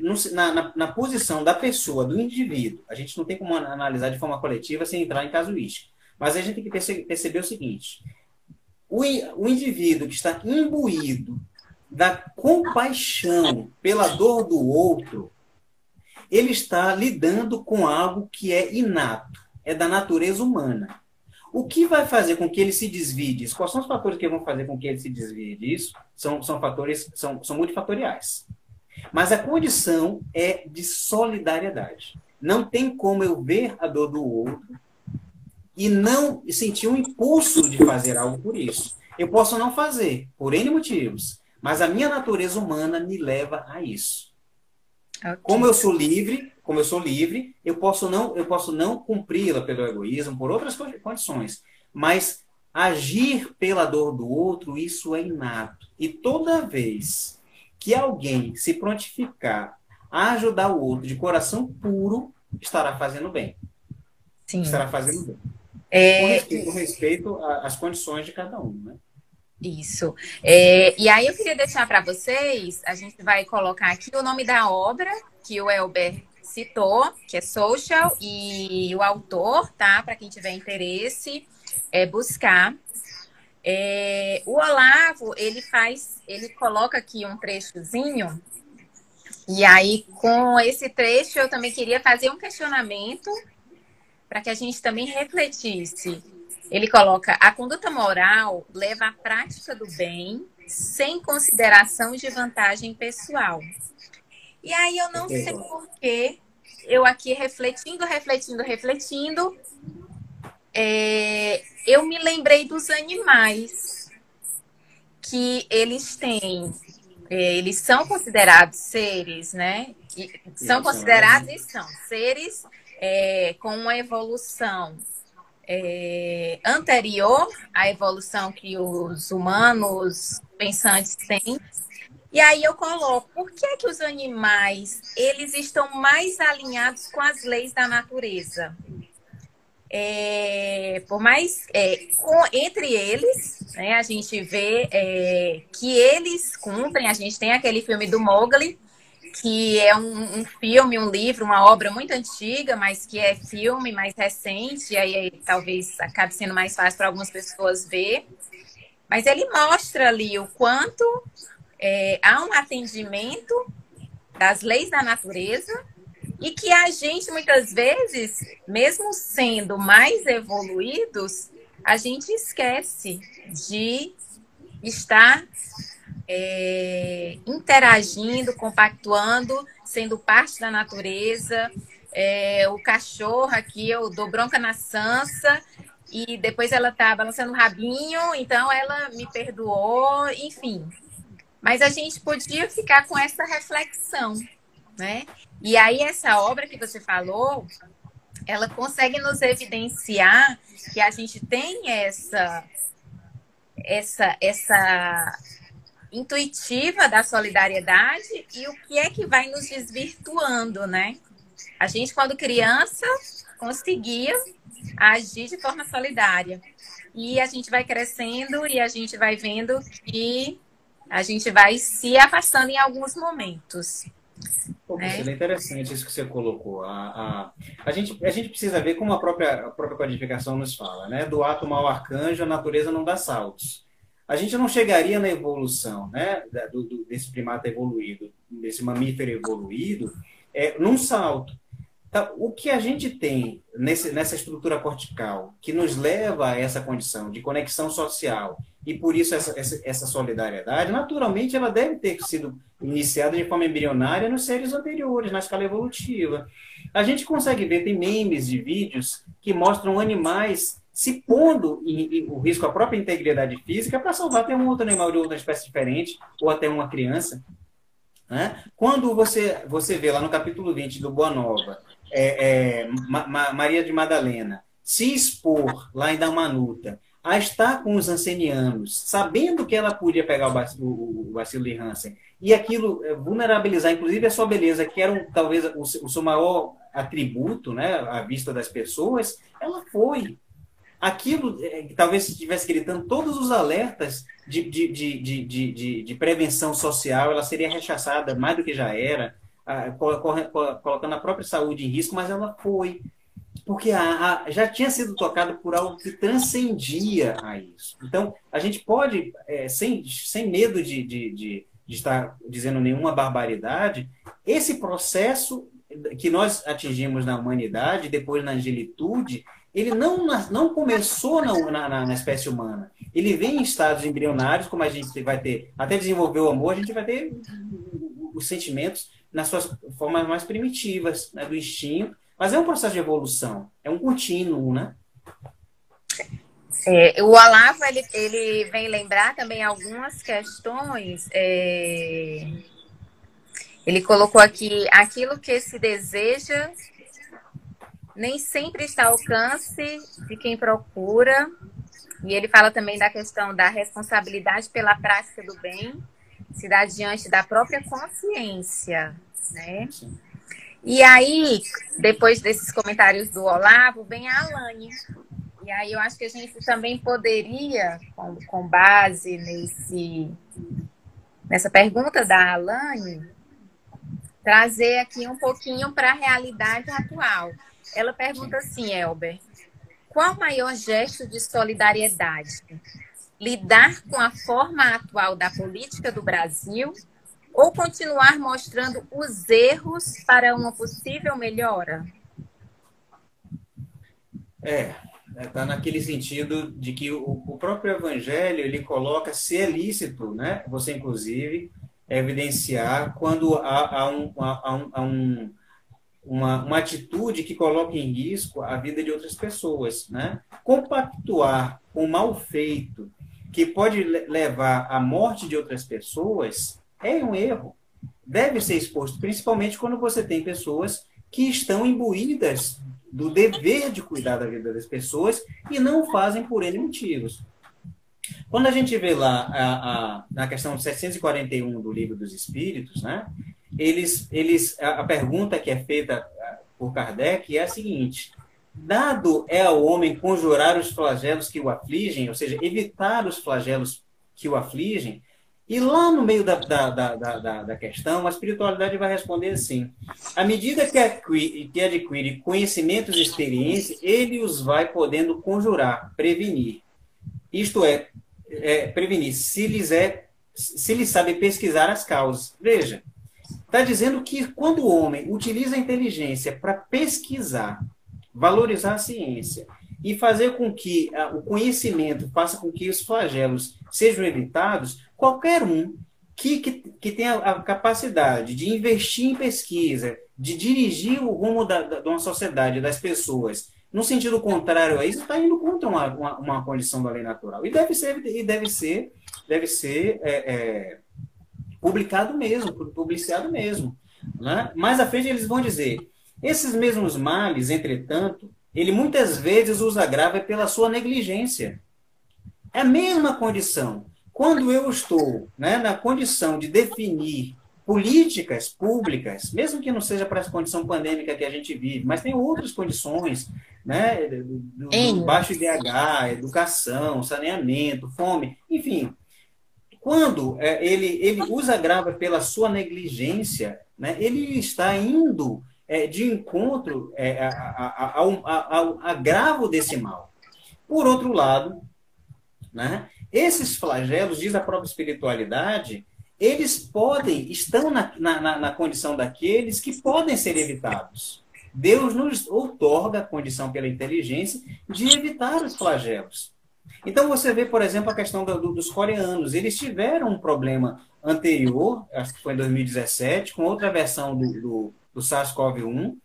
na posição da pessoa, do indivíduo. A gente não tem como analisar de forma coletiva sem entrar em casuística. Mas a gente tem que perceber o seguinte: o indivíduo que está imbuído da compaixão pela dor do outro, ele está lidando com algo que é inato, é da natureza humana. O que vai fazer com que ele se desvie disso? Quais são os fatores que vão fazer com que ele se desvie disso? São fatores, são multifatoriais. Mas a condição é de solidariedade. Não tem como eu ver a dor do outro e não sentir um impulso de fazer algo por isso. Eu posso não fazer, por N motivos, mas a minha natureza humana me leva a isso. Okay. Como eu sou livre, eu posso não cumpri-la pelo egoísmo, por outras condições, mas agir pela dor do outro, isso é inato. E toda vez que alguém se prontificar a ajudar o outro de coração puro, estará fazendo bem. Sim. Estará fazendo bem. Com respeito às condições de cada um, né? Isso. E aí eu queria deixar para vocês, a gente vai colocar aqui o nome da obra que o Elber citou, que é Social, e o autor, tá? Para quem tiver interesse, buscar. O Olavo, ele coloca aqui um trechozinho, e aí com esse trecho eu também queria fazer um questionamento para que a gente também refletisse. Ele coloca: a conduta moral leva à prática do bem sem consideração de vantagem pessoal. E aí eu não sei por que eu aqui refletindo, eu me lembrei dos animais que eles têm. Eles são considerados seres, né? São considerados e são seres com uma evolução anterior à evolução que os humanos pensantes têm. E aí eu coloco: por que que os animais eles estão mais alinhados com as leis da natureza? por mais entre eles, né, a gente vê que eles cumprem. A gente tem aquele filme do Mowgli, que é um filme, um livro, uma obra muito antiga, mas que é filme mais recente, e aí talvez acabe sendo mais fácil para algumas pessoas ver. Mas ele mostra ali o quanto há um atendimento das leis da natureza e que a gente, muitas vezes, mesmo sendo mais evoluídos, a gente esquece de estar interagindo, compactuando, sendo parte da natureza. O cachorro aqui, eu dou bronca na Sansa e depois ela tá balançando o rabinho, então ela me perdoou, enfim. Mas a gente podia ficar com essa reflexão, né? E aí essa obra que você falou, ela consegue nos evidenciar que a gente tem essa intuitiva da solidariedade e o que é que vai nos desvirtuando, né? A gente, quando criança, conseguia agir de forma solidária. E a gente vai crescendo e a gente vai vendo que a gente vai se afastando em alguns momentos. Pô, Priscila, é interessante isso que você colocou. A gente precisa ver como a própria codificação nos fala, né? Do átomo ao arcanjo, a natureza não dá saltos. A gente não chegaria na evolução, né? Desse primata evoluído, desse mamífero evoluído, num salto. Tá, o que a gente tem nessa estrutura cortical que nos leva a essa condição de conexão social e por isso essa solidariedade, naturalmente ela deve ter sido iniciada de forma embrionária nos seres anteriores, na escala evolutiva. A gente consegue ver, tem memes de vídeos que mostram animais se pondo em o risco à própria integridade física para salvar até um outro animal de outra espécie diferente ou até uma criança. Né? Quando você vê lá no capítulo 20 do Boa Nova, Maria de Madalena se expor lá em Damanuta a estar com os ancenianos, sabendo que ela podia pegar o bacilo de Hansen, e aquilo vulnerabilizar, inclusive, a sua beleza, que era talvez o seu maior atributo, né, à vista das pessoas, ela foi. Aquilo, talvez se estivesse gritando todos os alertas de prevenção social, ela seria rechaçada mais do que já era, colocando a própria saúde em risco, mas ela foi. Porque já tinha sido tocada por algo que transcendia a isso. Então, a gente pode, sem medo de estar dizendo nenhuma barbaridade, esse processo que nós atingimos na humanidade, depois na angelitude, ele não começou na espécie humana. Ele vem em estados embrionários, como a gente vai ter, até desenvolver o amor, a gente vai ter os sentimentos nas suas formas mais primitivas, né, do instinto, mas é um processo de evolução, é um contínuo, né? O Olavo, ele vem lembrar também algumas questões. Ele colocou aqui, aquilo que se deseja nem sempre está ao alcance de quem procura. E ele fala também da questão da responsabilidade pela prática do bem, se dá diante da própria consciência, né? Sim. E aí, depois desses comentários do Olavo, vem a Alane. E aí eu acho que a gente também poderia, com base nessa pergunta da Alane, trazer aqui um pouquinho para a realidade atual. Ela pergunta assim, Elber, qual o maior gesto de solidariedade? Lidar com a forma atual da política do Brasil ou continuar mostrando os erros para uma possível melhora? Está naquele sentido de que o próprio Evangelho ele coloca se é lícito, né? Você, inclusive, evidenciar quando há uma atitude que coloca em risco a vida de outras pessoas, né? Compactuar com o mal feito que pode levar à morte de outras pessoas é um erro. Deve ser exposto, principalmente quando você tem pessoas que estão imbuídas do dever de cuidar da vida das pessoas e não fazem por N motivos. Quando a gente vê lá na questão 741 do Livro dos Espíritos, né, a pergunta que é feita por Kardec é a seguinte: dado é ao homem conjurar os flagelos que o afligem, ou seja, evitar os flagelos que o afligem, e lá no meio da questão, a espiritualidade vai responder assim: à medida que adquire conhecimentos e experiência, ele os vai podendo conjurar, prevenir. Isto prevenir, se lhes sabe pesquisar as causas. Veja, está dizendo que quando o homem utiliza a inteligência para pesquisar, valorizar a ciência e fazer com que o conhecimento faça com que os flagelos sejam evitados, qualquer um que tenha a capacidade de investir em pesquisa, de dirigir o rumo de uma sociedade, das pessoas, no sentido contrário a isso, está indo contra uma condição da lei natural. E deve ser publicado mesmo, publicado mesmo. Né? Mais à frente eles vão dizer: esses mesmos males, entretanto, ele muitas vezes os agrava pela sua negligência. É a mesma condição. Quando eu estou, né, na condição de definir políticas públicas, mesmo que não seja para essa condição pandêmica que a gente vive, mas tem outras condições, né, do baixo IDH, educação, saneamento, fome, enfim. Quando ele os agrava pela sua negligência, né, ele está indo de encontro ao agravo desse mal. Por outro lado, né, esses flagelos, diz a própria espiritualidade, eles estão na condição daqueles que podem ser evitados. Deus nos outorga a condição pela inteligência de evitar os flagelos. Então você vê, por exemplo, a questão dos coreanos. Eles tiveram um problema anterior, acho que foi em 2017, com outra versão do SARS-CoV-1,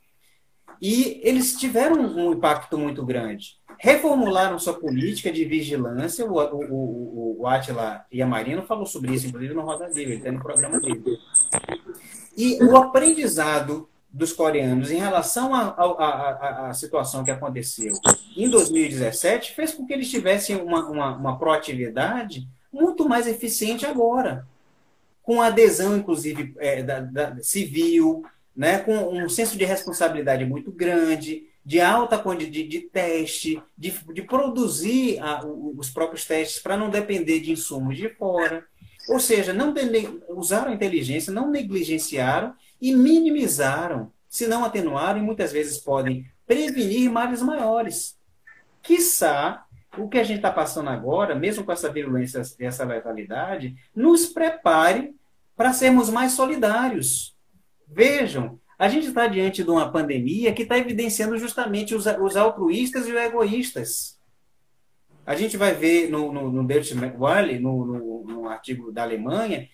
e eles tiveram um impacto muito grande. Reformularam sua política de vigilância. O Átila Yamarino falou sobre isso, inclusive, no Roda Viva, ele está no programa dele. E o aprendizado dos coreanos em relação à situação que aconteceu em 2017 fez com que eles tivessem uma proatividade muito mais eficiente agora, com adesão, inclusive, civil, né, com um senso de responsabilidade muito grande, de alta de teste, de produzir os próprios testes para não depender de insumos de fora. Ou seja, usaram a inteligência, não negligenciaram e minimizaram, se não atenuaram, e muitas vezes podem prevenir males maiores. Quiçá, o que a gente está passando agora, mesmo com essa virulência e essa letalidade, nos prepare para sermos mais solidários. Vejam, a gente está diante de uma pandemia que está evidenciando justamente os altruístas e os egoístas. A gente vai ver no Deutsche Welle, no artigo da Alemanha,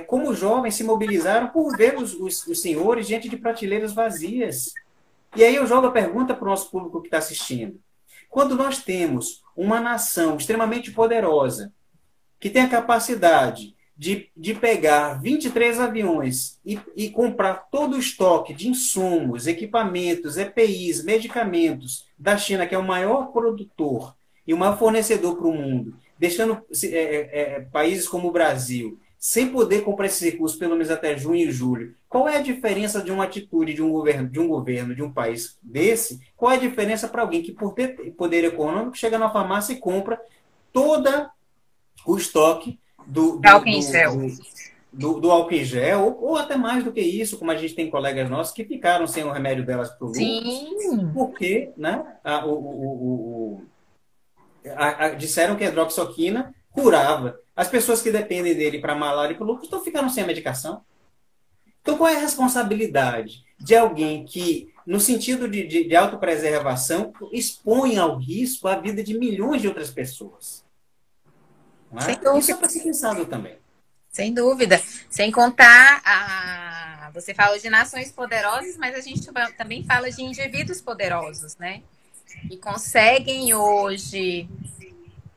como os jovens se mobilizaram por ver os senhores diante de prateleiras vazias. E aí eu jogo a pergunta para o nosso público que está assistindo. Quando nós temos uma nação extremamente poderosa, que tem a capacidade de pegar 23 aviões e comprar todo o estoque de insumos, equipamentos, EPIs, medicamentos da China, que é o maior produtor e o maior fornecedor para o mundo, deixando países como o Brasil sem poder comprar esses recursos pelo menos até junho e julho. Qual é a diferença de uma atitude de um governo, de um país desse? Qual é a diferença para alguém que, por ter poder econômico, chega na farmácia e compra todo o estoque do álcool em gel, ou até mais do que isso, como a gente tem colegas nossos que ficaram sem o remédio delas para o lúpus, porque, né, disseram que a hidroxoquina curava. As pessoas que dependem dele para malária e para o lúpus ficaram sem a medicação. Então, qual é a responsabilidade de alguém que, no sentido de autopreservação, expõe ao risco a vida de milhões de outras pessoas? Isso é para ser pensado também. Sem dúvida. Sem contar, você fala de nações poderosas, mas a gente também fala de indivíduos poderosos, né? Que conseguem hoje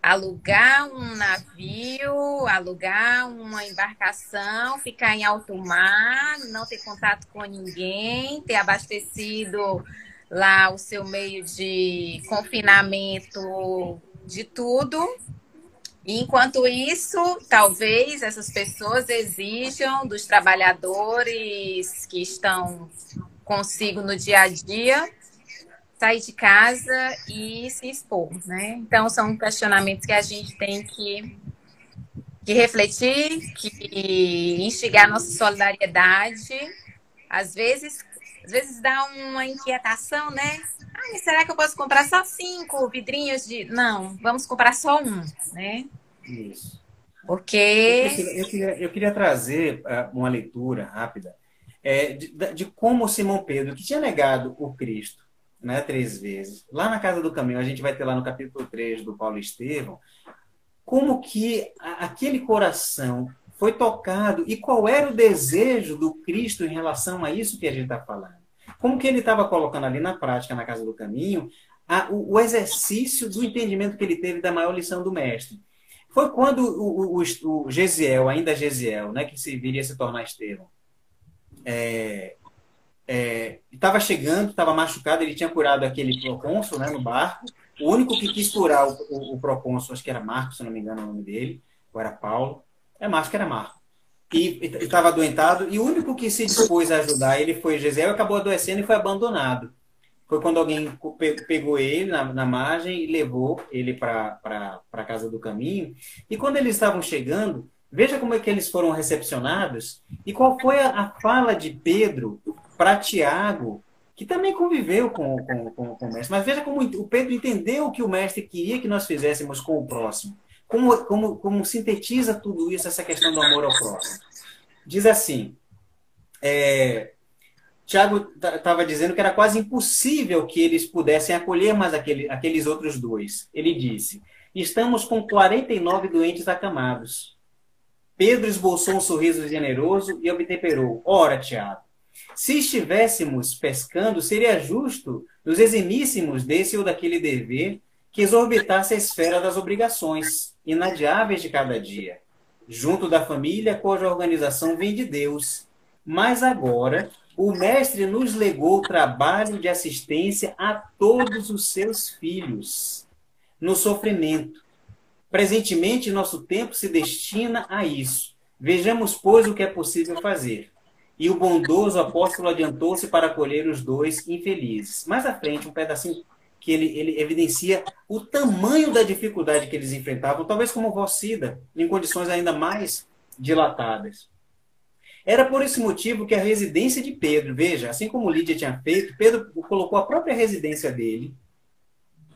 alugar um navio, alugar uma embarcação, ficar em alto mar, não ter contato com ninguém, ter abastecido lá o seu meio de confinamento de tudo. E, enquanto isso, talvez essas pessoas exijam dos trabalhadores que estão consigo no dia a dia sair de casa e se expor, né? Então, são questionamentos que a gente tem que refletir, que instigar nossa solidariedade. Às vezes dá uma inquietação, né? Ah, mas será que eu posso comprar só 5 vidrinhos de... Não, vamos comprar só um, né? Isso. Porque... Eu queria trazer uma leitura rápida de como Simão Pedro, que tinha negado o Cristo, né, 3 vezes, lá na Casa do Caminho, a gente vai ter lá no capítulo 3 do Paulo Estevão, como que aquele coração foi tocado e qual era o desejo do Cristo em relação a isso que a gente está falando. Como que ele estava colocando ali na prática, na Casa do Caminho, o exercício do entendimento que ele teve da maior lição do Mestre. Foi quando o Gesiel, ainda Gesiel, né, que viria a se tornar Estevão, estava chegando, estava machucado, ele tinha curado aquele procônsul, né, no barco. O único que quis curar o procônsul, acho que era Marcos, se não me engano o nome dele, ou era Paulo. Acho que era Marcos. E estava adoentado, e o único que se dispôs a ajudar ele foi Gesiel, acabou adoecendo e foi abandonado. Foi quando alguém pegou ele na margem e levou ele para a Casa do Caminho. E quando eles estavam chegando, veja como é que eles foram recepcionados e qual foi a fala de Pedro para Tiago, que também conviveu com o mestre. Mas veja como o Pedro entendeu o que o mestre queria que nós fizéssemos com o próximo. Como sintetiza tudo isso, essa questão do amor ao próximo. Diz assim, Tiago estava dizendo que era quase impossível que eles pudessem acolher mais aqueles outros 2. Ele disse, estamos com 49 doentes acamados. Pedro esboçou um sorriso generoso e obtemperou, ora, Tiago, se estivéssemos pescando, seria justo nos eximíssemos desse ou daquele dever que exorbitasse a esfera das obrigações, inadiáveis de cada dia, junto da família cuja organização vem de Deus. Mas agora, o Mestre nos legou o trabalho de assistência a todos os seus filhos, no sofrimento. Presentemente, nosso tempo se destina a isso. Vejamos, pois, o que é possível fazer. E o bondoso apóstolo adiantou-se para acolher os 2 infelizes. Mais à frente, um pedacinho que ele evidencia o tamanho da dificuldade que eles enfrentavam, talvez como Vocida, em condições ainda mais dilatadas. Era por esse motivo que a residência de Pedro, veja, assim como Lídia tinha feito, Pedro colocou a própria residência dele,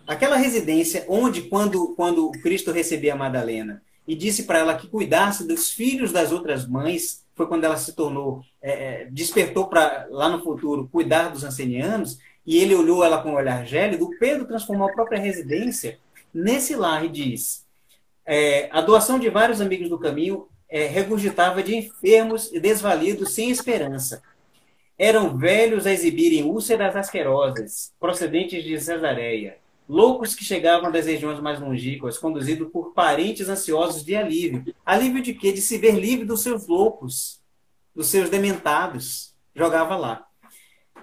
aquela residência onde, quando o Cristo recebia a Madalena e disse para ela que cuidasse dos filhos das outras mães, foi quando ela se tornou, despertou para, lá no futuro, cuidar dos ancenianos, e ele olhou ela com um olhar gélido, Pedro transformou a própria residência nesse lar e diz, a doação de vários amigos do caminho regurgitava de enfermos e desvalidos sem esperança. Eram velhos a exibirem úlceras asquerosas, procedentes de Cesareia, loucos que chegavam das regiões mais longínquas, conduzidos por parentes ansiosos de alívio. Alívio de quê? De se ver livre dos seus loucos, dos seus dementados. Jogava lá.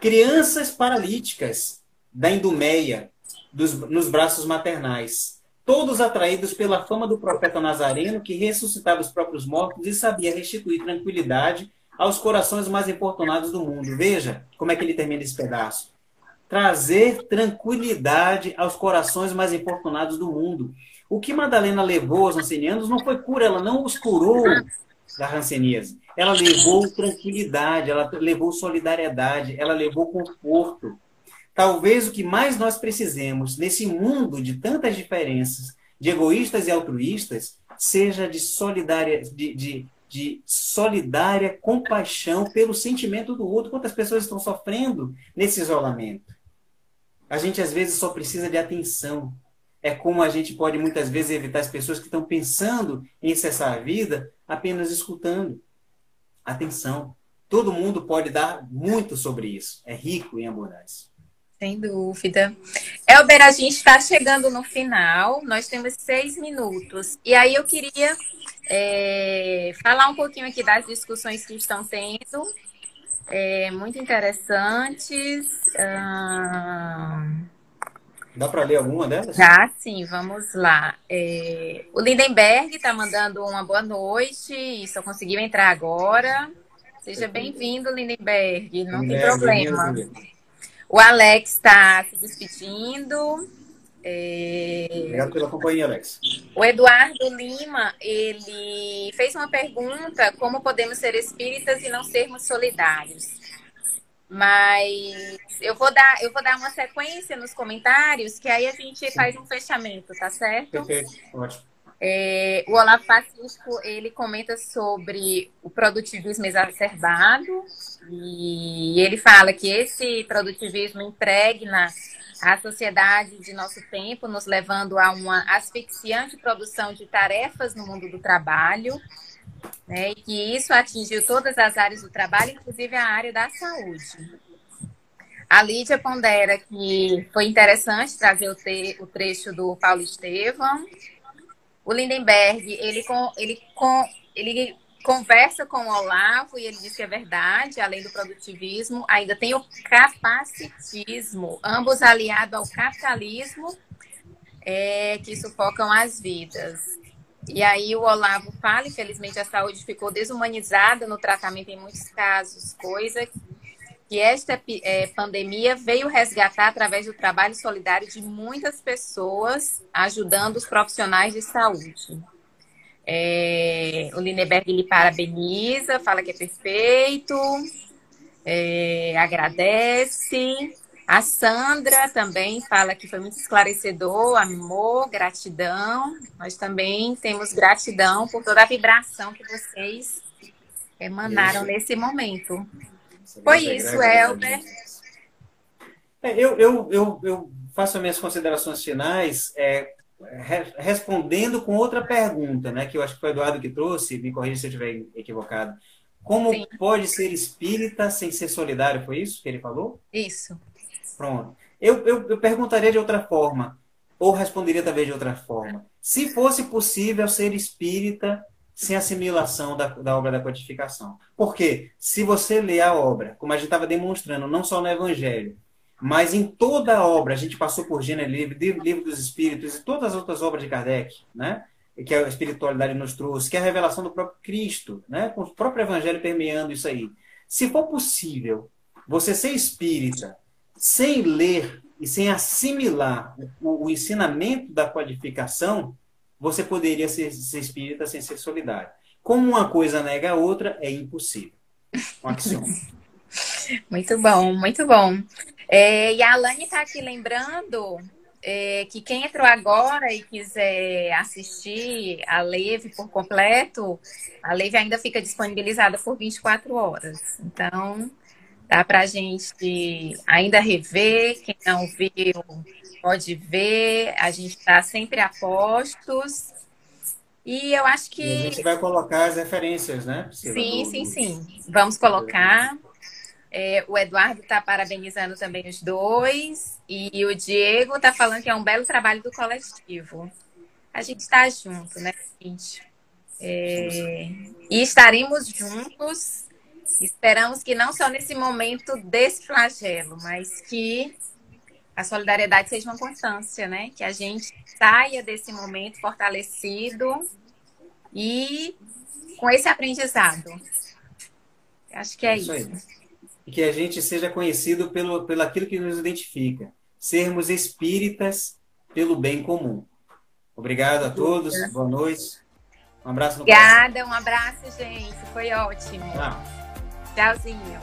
Crianças paralíticas da Idumeia, nos braços maternais. Todos atraídos pela fama do profeta Nazareno, que ressuscitava os próprios mortos e sabia restituir tranquilidade aos corações mais importunados do mundo. Veja como é que ele termina esse pedaço. Trazer tranquilidade aos corações mais importunados do mundo. O que Madalena levou aos ancenianos não foi cura, ela não os curou da ranceníase. Ela levou tranquilidade, ela levou solidariedade, ela levou conforto. Talvez o que mais nós precisemos nesse mundo de tantas diferenças, de egoístas e altruístas, seja de solidária compaixão pelo sentimento do outro. Quantas pessoas estão sofrendo nesse isolamento? A gente, às vezes, só precisa de atenção. É como a gente pode, muitas vezes, evitar as pessoas que estão pensando em cessar a vida apenas escutando. Atenção. Todo mundo pode dar muito sobre isso. É rico em abundância. Sem dúvida. Elber, a gente está chegando no final. Nós temos 6 minutos. E aí eu queria falar um pouquinho aqui das discussões que estão tendo. Muito interessantes. Dá para ler alguma delas? Já, sim, vamos lá. O Lindenberg está mandando uma boa noite e só conseguiu entrar agora. Seja bem-vindo, Lindenberg, não tem problema. O Alex está se despedindo. Obrigado pela companhia, Alex. O Eduardo Lima, ele fez uma pergunta: como podemos ser espíritas e não sermos solidários? Mas eu vou dar uma sequência nos comentários, que aí a gente faz um fechamento, tá certo? Perfeito, ótimo. O Olavo Pacífico, ele comenta sobre o produtivismo exacerbado e ele fala que esse produtivismo impregna a sociedade de nosso tempo, nos levando a uma asfixiante produção de tarefas no mundo do trabalho, né, e que isso atingiu todas as áreas do trabalho, inclusive a área da saúde. A Lídia pondera que foi interessante trazer o trecho do Paulo Estevam. O Lindenberg, ele conversa com o Olavo e ele diz que é verdade, além do produtivismo, ainda tem o capacitismo, ambos aliados ao capitalismo, que sufocam as vidas. E aí o Olavo fala, infelizmente a saúde ficou desumanizada no tratamento em muitos casos, coisa que esta pandemia veio resgatar através do trabalho solidário de muitas pessoas, ajudando os profissionais de saúde. O Lindenberg lhe parabeniza, fala que é perfeito, agradece. A Sandra também fala que foi muito esclarecedor, amor, gratidão. Nós também temos gratidão por toda a vibração que vocês emanaram nesse momento. Foi isso, Elber. Eu faço as minhas considerações finais respondendo com outra pergunta, né, que eu acho que foi o Eduardo que trouxe, me corrija se eu estiver equivocado. Como Sim. pode ser espírita sem ser solidário? Foi isso que ele falou? Isso. Pronto. Eu perguntaria de outra forma, ou responderia talvez de outra forma. Se fosse possível ser espírita sem assimilação da obra da codificação. Porque se você ler a obra, como a gente estava demonstrando, não só no Evangelho, mas em toda a obra, a gente passou por Gênesis Livro dos Espíritos e todas as outras obras de Kardec, né? Que a espiritualidade nos trouxe, que é a revelação do próprio Cristo, né? Com o próprio Evangelho permeando isso aí. Se for possível você ser espírita sem ler e sem assimilar o ensinamento da codificação, você poderia ser espírita sem ser solidário. Como uma coisa nega a outra, é impossível. Um axioma. Muito bom, muito bom. E a Alane está aqui lembrando que quem entrou agora e quiser assistir a live por completo, a live ainda fica disponibilizada por 24 horas. Então, dá para a gente ainda rever. Quem não viu, pode ver. A gente está sempre a postos. E eu acho que... E a gente vai colocar as referências, né, Priscila? Sim. Vamos colocar. O Eduardo está parabenizando também os dois. E o Diego está falando que é um belo trabalho do coletivo. A gente está junto, né, gente? E estaremos juntos. Esperamos que não só nesse momento desse flagelo, mas que a solidariedade seja uma constância, né? Que a gente saia desse momento fortalecido e com esse aprendizado. Acho que é isso. Aí. E que a gente seja conhecido pelo aquilo que nos identifica. Sermos espíritas pelo bem comum. Obrigado a todos. Boa noite. Um abraço no coração. Obrigada, um abraço, gente. Foi ótimo. Tchau. Tchauzinho.